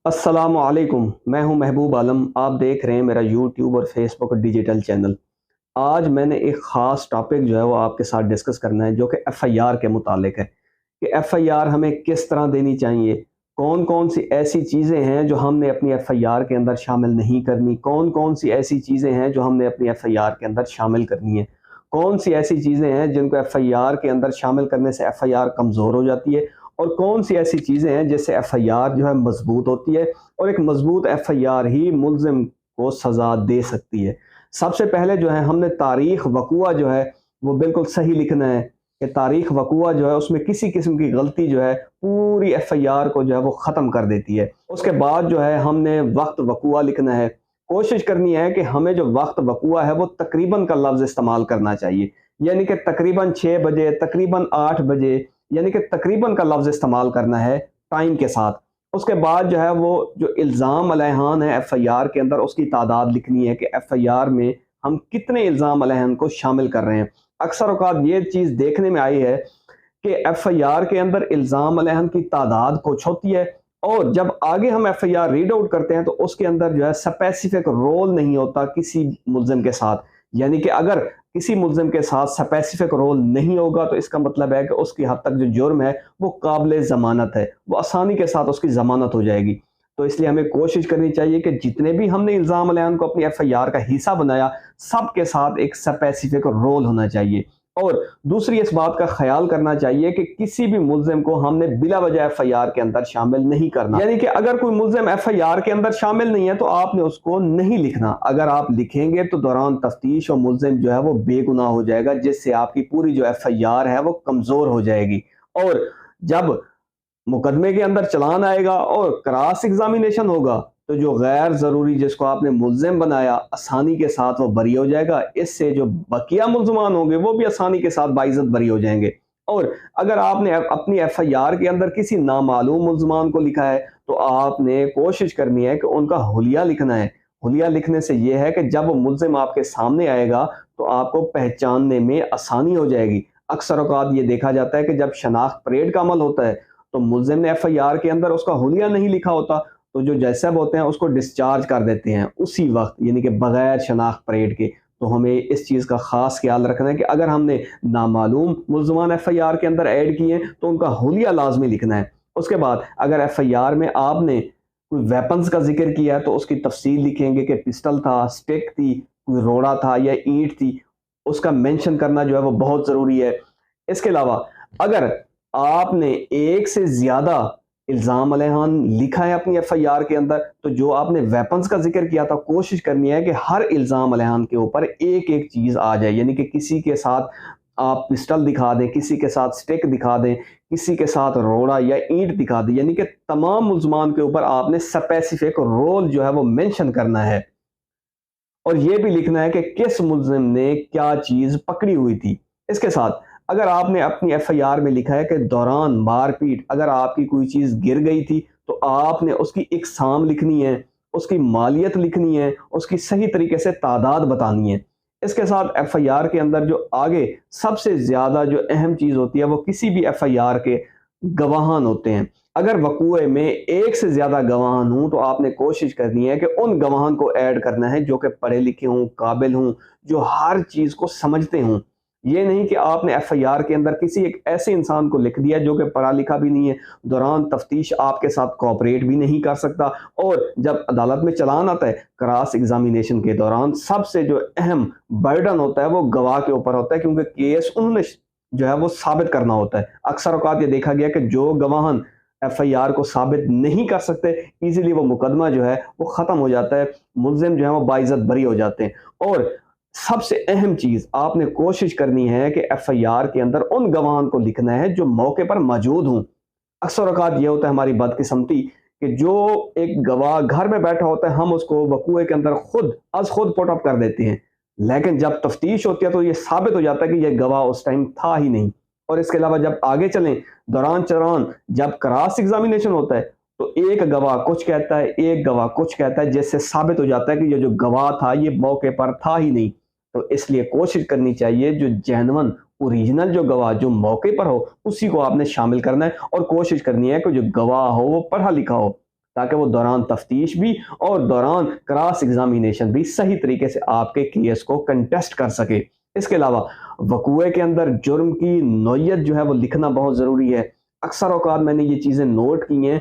अस्सलाम वालेकुम। मैं हूं महबूब आलम। आप देख रहे हैं मेरा यूट्यूब और फेसबुक डिजिटल चैनल। आज मैंने एक ख़ास टॉपिक जो है वो आपके साथ डिस्कस करना है, जो कि एफ़आईआर के मुतालिक है कि एफ़आईआर हमें किस तरह देनी चाहिए। कौन कौन सी ऐसी चीज़ें हैं जो हमने अपनी एफ़आईआर के अंदर शामिल नहीं करनी, कौन कौन सी ऐसी चीज़ें हैं जो हमने अपनी एफ़आईआर के अंदर शामिल करनी है, कौन सी ऐसी चीज़ें हैं जिनको एफ़आईआर के अंदर शामिल करने से एफ़आईआर कमज़ोर हो जाती है, और कौन सी ऐसी चीज़ें हैं जिससे एफ़आईआर जो है मज़बूत होती है, और एक मज़बूत एफ़आईआर ही मुल्ज़िम को सज़ा दे सकती है। सबसे पहले जो है हमने तारीख़ वक़ूआ जो है वो बिल्कुल सही लिखना है कि तारीख़ वक़ूआ जो है उसमें किसी किस्म की गलती जो है पूरी एफ़आईआर को जो है वो ख़त्म कर देती है। उसके बाद जो है हमने वक़्त वक़ूआ लिखना है। कोशिश करनी है कि हमें जो वक़्त वक़ूआ है वो तकरीबन का लफ़्ज़ इस्तेमाल करना चाहिए। यानी कि तकरीबन 6 बजे, तकरीबन 8 बजे, यानी कि तकरीबन का लफ़्ज़ इस्तेमाल करना है टाइम के साथ। उसके बाद जो है वो जो इल्ज़ाम अलैहान है एफ़आईआर के अंदर उसकी तादाद लिखनी है कि एफ़आईआर में हम कितने इल्ज़ाम अलैहान को शामिल कर रहे हैं। अक्सर औक़ात ये चीज़ देखने में आई है कि एफ़आईआर के अंदर इल्ज़ाम अलैहान की तादाद कुछ होती है, और जब आगे हम एफ़आईआर रीड आउट करते हैं तो उसके अंदर जो है स्पेसिफ़िक रोल नहीं होता किसी मुल्ज़िम के साथ। यानी कि अगर किसी मुल्ज़िम के साथ स्पेसिफ़िक रोल नहीं होगा तो इसका मतलब है कि उसकी हद तक जो जुर्म है वो काबिल ज़मानत है, वो आसानी के साथ उसकी ज़मानत हो जाएगी। तो इसलिए हमें कोशिश करनी चाहिए कि जितने भी हमने इल्ज़ाम अलैहान को अपनी एफ़आईआर का हिस्सा बनाया, सबके साथ एक स्पेसिफ़िक रोल होना चाहिए। और दूसरी इस बात का ख़्याल करना चाहिए कि किसी भी मुल्ज़िम को हमने बिला वजह एफ़आईआर के अंदर शामिल नहीं करना। यानी कि अगर कोई मुल्ज़िम एफ़आईआर के अंदर शामिल नहीं है तो आपने उसको नहीं लिखना। अगर आप लिखेंगे तो दौरान तफ्तीश वो मुल्ज़िम जो है वो बेगुनाह हो जाएगा, जिससे आपकी पूरी जो एफ़आईआर है वो कमज़ोर हो जाएगी। और जब मुकदमे के अंदर चालान आएगा और क्रॉस एग्जामिनेशन होगा तो जो गैर ज़रूरी जिसको आपने मुल्ज़िम बनाया आसानी के साथ वो बरी हो जाएगा। इससे जो बकिया मुल्ज़मान होंगे वो भी आसानी के साथ बाइज़्ज़त बरी हो जाएंगे। और अगर आपने अपनी एफ़आईआर के अंदर किसी नामालूम मुल्ज़मान को लिखा है तो आपने कोशिश करनी है कि उनका हुलिया लिखना है। हुलिया लिखने से ये है कि जब वो मुल्ज़िम आपके सामने आएगा तो आपको पहचानने में आसानी हो जाएगी। अक्सर औक़ात ये देखा जाता है कि जब शनाख्त परेड का अमल होता है तो मुल्ज़िम ने एफ़आईआर के अंदर उसका हुलिया नहीं लिखा होता, तो जो जज साहब होते हैं उसको डिस्चार्ज कर देते हैं उसी वक़्त, यानी कि बगैर शनाख्त परेड के। तो हमें इस चीज़ का ख़ास ख़्याल रखना है कि अगर हमने नामालूम मुल्ज़मान एफ़आईआर के अंदर ऐड किए हैं तो उनका हुलिया लाज़मी लिखना है। उसके बाद अगर एफ़आईआर में आपने कोई वेपन्स का ज़िक्र किया है तो उसकी तफ़सील लिखेंगे कि पिस्टल था, स्टिक थी, कोई रोड़ा था या ईंट थी, उसका मेंशन करना जो है वो बहुत ज़रूरी है। इसके अलावा अगर आपने एक से ज़्यादा इल्ज़ाम अलैहान लिखा है अपनी एफ़आईआर के अंदर, तो जो आपने वेपन्स का ज़िक्र किया था, कोशिश करनी है कि हर इल्ज़ाम अलैहान के ऊपर एक-एक चीज़ आ जाए। यानी कि किसी के साथ आप पिस्टल दिखा दें, किसी के साथ स्टिक दिखा दें, किसी के साथ रोड़ा या ईंट दिखा दें, यानी कि तमाम मुल्ज़मान के ऊपर आपने स्पेसिफ़िक रोल जो है वो मेंशन करना है। और ये भी लिखना है कि किस मुल्ज़िम ने क्या चीज़ पकड़ी हुई थी। इसके साथ अगर आपने अपनी एफ़आईआर में लिखा है कि दौरान मारपीट अगर आपकी कोई चीज़ गिर गई थी, तो आपने उसकी इक़साम लिखनी है, उसकी मालियत लिखनी है, उसकी सही तरीके से तादाद बतानी है। इसके साथ एफ़आईआर के अंदर जो आगे सबसे ज़्यादा जो अहम चीज़ होती है, वो किसी भी एफ़आईआर के गवाहान होते हैं। अगर वक़ूए में एक से ज़्यादा गवाहान हों, तो आपने कोशिश करनी है कि उन गवाहान को ऐड करना है जो कि पढ़े लिखे हों, काबिल हों, जो हर चीज़ को समझते हों। ये नहीं कि आपने एफ़आईआर के अंदर किसी एक ऐसे इंसान को लिख दिया जो कि पढ़ा लिखा भी नहीं है, दौरान तफ्तीश आपके साथ कोऑपरेट भी नहीं कर सकता, और जब अदालत में चालान आता है, क्रॉस एग्ज़ामिनेशन के दौरान सबसे जो अहम बर्डन होता है वो गवाह के ऊपर होता है, क्योंकि केस उन्होंने जो है वो साबित करना होता है। अक्सर औक़ात ये देखा गया कि जो गवाहान एफ़आईआर को साबित नहीं कर सकते, ईज़िली वो मुकदमा जो है वो ख़त्म हो जाता है, मुल्ज़िम जो है वो बाइज़्ज़त बरी हो जाते हैं। और सबसे अहम चीज़ आपने कोशिश करनी है कि एफ़आईआर के अंदर उन गवाहान को लिखना है जो मौके पर मौजूद हों। अक्सर औक़ात ये होता है हमारी बदकिस्मती कि जो एक गवाह घर में बैठा होता है, हम उसको वक़ूए के अंदर खुद पुट अप कर देते हैं। लेकिन जब तफ्तीश होती है तो ये साबित हो जाता है कि ये गवाह उस टाइम था ही नहीं। और इसके अलावा जब आगे चलें, दौरान चालान जब क्रॉस एग्ज़ामिनेशन होता है, तो एक गवाह कुछ कहता है, एक गवाह कुछ कहता है, जिससे साबित हो जाता है कि ये जो गवाह था ये मौके पर था ही नहीं। तो इसलिए कोशिश करनी चाहिए जो जेन्युइन ओरिजिनल जो गवाह जो मौके पर हो उसी को आपने शामिल करना है, और कोशिश करनी है कि जो गवाह हो वो पढ़ा लिखा हो। تاکہ وہ دوران تفتیش بھی اور دوران کراس ایگزامینیشن بھی صحیح طریقے سے آپ کے کیس کو کنٹیسٹ کر سکے۔ اس کے علاوہ وقوع کے اندر جرم کی نوعیت جو ہے وہ لکھنا بہت ضروری ہے۔ اکثر اوقات میں نے یہ چیزیں نوٹ کی ہیں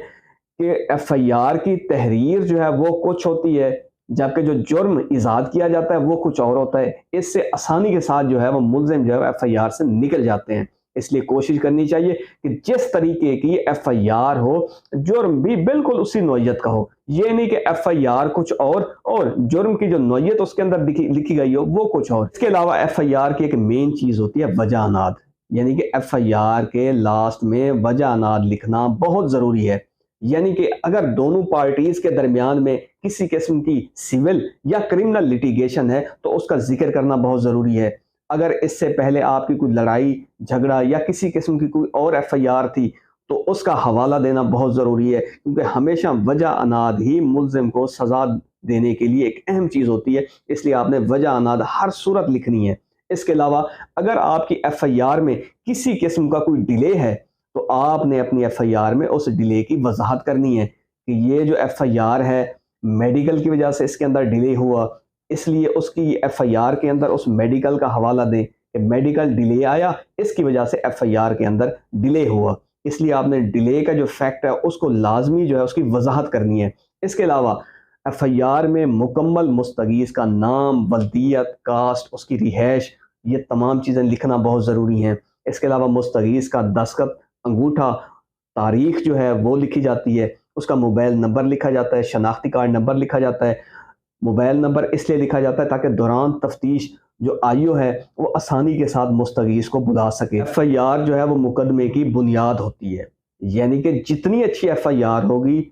کہ ایف آئی آر کی تحریر جو ہے وہ کچھ ہوتی ہے، جبکہ جو جرم ایجاد کیا جاتا ہے وہ کچھ اور ہوتا ہے۔ اس سے آسانی کے ساتھ جو ہے وہ ملزم جو ہے ایف آئی آر سے نکل جاتے ہیں۔ اس لیے کوشش کرنی چاہیے کہ جس طریقے کی ایف آئی آر ہو، جرم بھی بالکل اسی نوعیت کا ہو۔ یہ نہیں کہ ایف آئی آر کچھ اور جرم کی جو نوعیت اس کے اندر لکھی گئی ہو وہ کچھ اور۔ اس کے علاوہ ایف آئی آر کی ایک مین چیز ہوتی ہے وجہ اناد، یعنی کہ ایف آئی آر کے لاسٹ میں وجہ اناد لکھنا بہت ضروری ہے۔ یعنی کہ اگر دونوں پارٹیز کے درمیان میں کسی قسم کی سول یا کرمنل لیٹیگیشن ہے تو اس کا ذکر کرنا بہت ضروری ہے۔ اگر اس سے پہلے آپ کی کوئی لڑائی جھگڑا یا کسی قسم کی کوئی اور ایف آئی آر تھی تو اس کا حوالہ دینا بہت ضروری ہے، کیونکہ ہمیشہ وجہ اناد ہی ملزم کو سزا دینے کے لیے ایک اہم چیز ہوتی ہے۔ اس لیے آپ نے وجہ اناد ہر صورت لکھنی ہے۔ اس کے علاوہ اگر آپ کی ایف آئی آر میں کسی قسم کا کوئی ڈیلے ہے تو آپ نے اپنی ایف آئی آر میں اس ڈیلے کی وضاحت کرنی ہے کہ یہ جو ایف آئی آر ہے میڈیکل کی وجہ سے اس کے اندر ڈیلے ہوا، اس لیے اس کی ایف آئی آر کے اندر اس میڈیکل کا حوالہ دیں کہ میڈیکل ڈیلے آیا، اس کی وجہ سے ایف آئی آر کے اندر ڈیلے ہوا۔ اس لیے آپ نے ڈیلے کا جو فیکٹ ہے اس کو لازمی جو ہے اس کی وضاحت کرنی ہے۔ اس کے علاوہ ایف آئی آر میں مکمل مستغیث کا نام، ولدیت، کاسٹ، اس کی رہائش، یہ تمام چیزیں لکھنا بہت ضروری ہیں۔ اس کے علاوہ مستغیث کا دستخط، انگوٹھا، تاریخ جو ہے وہ لکھی جاتی ہے، اس کا موبائل نمبر لکھا جاتا ہے، شناختی کارڈ نمبر لکھا جاتا ہے۔ موبائل نمبر اس لیے لکھا جاتا ہے تاکہ دوران تفتیش جو آئیو ہے وہ آسانی کے ساتھ مستغیث کو بلا سکے۔ ایف آئی آر جو ہے وہ مقدمے کی بنیاد ہوتی ہے، یعنی کہ جتنی اچھی ایف آئی آر ہوگی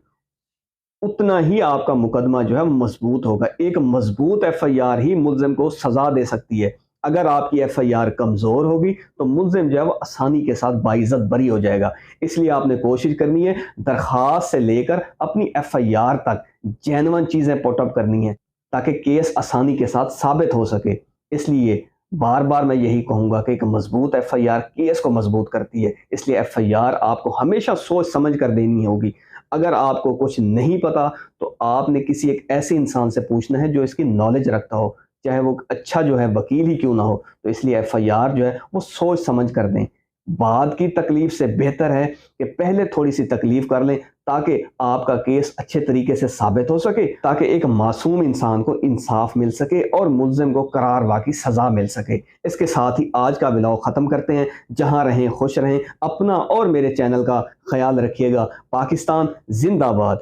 اتنا ہی آپ کا مقدمہ جو ہے مضبوط ہوگا۔ ایک مضبوط ایف آئی آر ہی ملزم کو سزا دے سکتی ہے۔ اگر آپ کی ایف آئی آر کمزور ہوگی تو ملزم جو ہے وہ آسانی کے ساتھ باعزت بری ہو جائے گا۔ اس لیے آپ نے کوشش کرنی ہے درخواست سے لے کر اپنی ایف آئی آر تک جینوین چیزیں پٹ اپ کرنی ہیں تاکہ کیس آسانی کے ساتھ ثابت ہو سکے۔ اس لیے بار بار میں یہی کہوں گا کہ ایک مضبوط ایف آئی آر کیس کو مضبوط کرتی ہے۔ اس لیے ایف آئی آر آپ کو ہمیشہ سوچ سمجھ کر دینی ہوگی۔ اگر آپ کو کچھ نہیں پتا تو آپ نے کسی ایک ایسے انسان سے پوچھنا ہے جو اس کی نالج رکھتا ہو، چاہے وہ اچھا جو ہے وکیل ہی کیوں نہ ہو۔ تو اس لیے ایف آئی آر جو ہے وہ سوچ سمجھ کر دیں۔ بعد کی تکلیف سے بہتر ہے کہ پہلے تھوڑی سی تکلیف کر لیں تاکہ آپ کا کیس اچھے طریقے سے ثابت ہو سکے، تاکہ ایک معصوم انسان کو انصاف مل سکے اور ملزم کو قرار واقعی سزا مل سکے۔ اس کے ساتھ ہی آج کا ولاگ ختم کرتے ہیں۔ جہاں رہیں خوش رہیں، اپنا اور میرے چینل کا خیال رکھیے گا۔ پاکستان زندہ باد۔